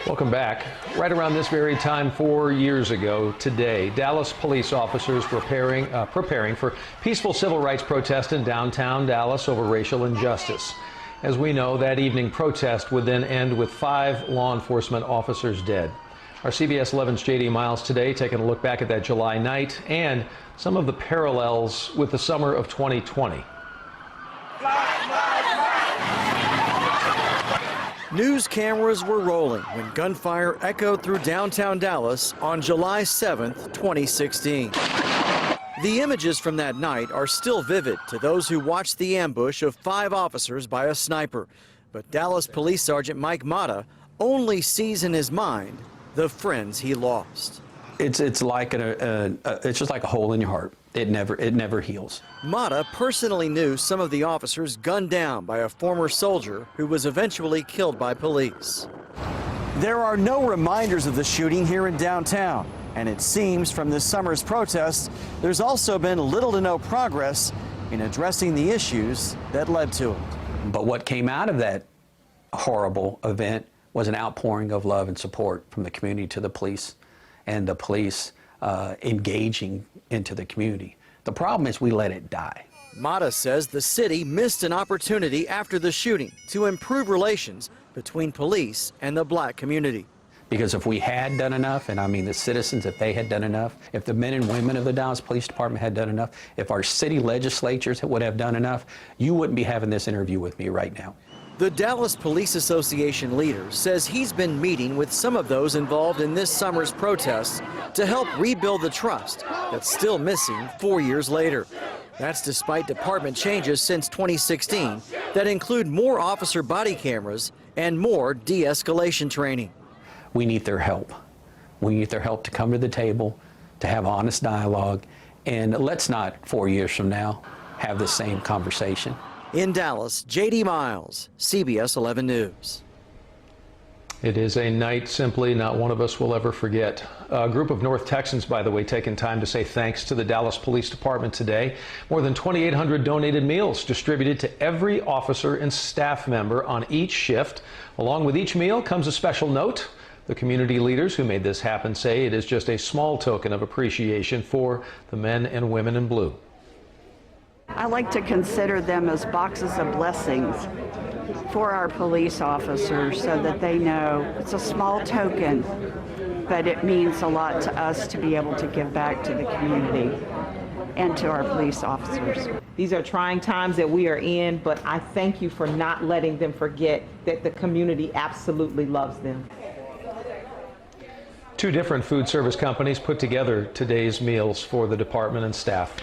Welcome back. Right around this very time 4 years ago today, Dallas police officers were preparing for peaceful civil rights protest in downtown Dallas over racial injustice. As we know, that evening protest would then end with 5 law enforcement officers dead. Our CBS 11's J.D. Miles today taking a look back at that July night and some of the parallels with the summer of 2020. News cameras were rolling when gunfire echoed through downtown Dallas on July 7th, 2016. The images from that night are still vivid to those who watched the ambush of 5 officers by a sniper. But Dallas Police Sergeant Mike Mata only sees in his mind the friends he lost. It's like it's just like a hole in your heart. It never heals. Mata personally knew some of the officers gunned down by a former soldier who was eventually killed by police. There are no reminders of the shooting here in downtown, and it seems from this summer's protests, there's also been little to no progress in addressing the issues that led to it. But what came out of that horrible event was an outpouring of love and support from the community to the police, and the police engaging into the community. The problem is we let it die. Mata says the city missed an opportunity after the shooting to improve relations between police and the black community. Because if we had done enough, and I mean the citizens, if they had done enough, if the men and women of the Dallas Police Department had done enough, if our city legislatures would have done enough, you wouldn't be having this interview with me right now. The Dallas Police Association leader says he's been meeting with some of those involved in this summer's protests to help rebuild the trust that's still missing 4 years later. That's despite department changes since 2016 that include more officer body cameras and more de-escalation training. We need their help. We need their help to come to the table, to have honest dialogue, and let's not 4 years from now have the same conversation. In Dallas, J.D. Miles, CBS 11 News. It is a night simply not one of us will ever forget. A group of North Texans, by the way, taking time to say thanks to the Dallas Police Department today. More than 2,800 donated meals distributed to every officer and staff member on each shift. Along with each meal comes a special note. The community leaders who made this happen say it is just a small token of appreciation for the men and women in blue. I like to consider them as boxes of blessings for our police officers so that they know it's a small token, but it means a lot to us to be able to give back to the community and to our police officers. These are trying times that we are in, but I thank you for not letting them forget that the community absolutely loves them. 2 different food service companies put together today's meals for the department and staff.